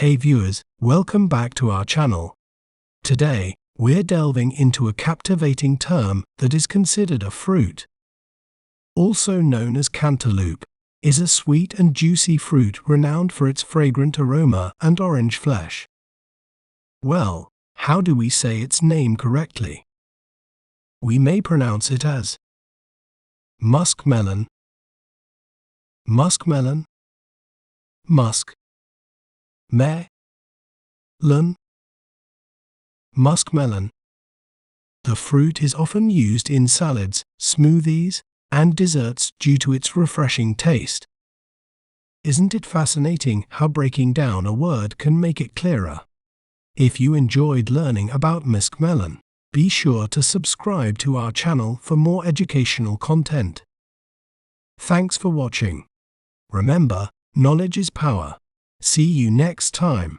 Hey viewers, welcome back to our channel. Today, we're delving into a captivating term that is considered a fruit. Also known as cantaloupe, is a sweet and juicy fruit renowned for its fragrant aroma and orange flesh. Well, how do we say its name correctly? We may pronounce it as musk melon, musk melon, musk melon, musk melon. The fruit is often used in salads, smoothies, and desserts due to its refreshing taste. Isn't it fascinating how breaking down a word can make it clearer? If you enjoyed learning about musk melon, be sure to subscribe to our channel for more educational content. Thanks for watching. Remember, knowledge is power. See you next time.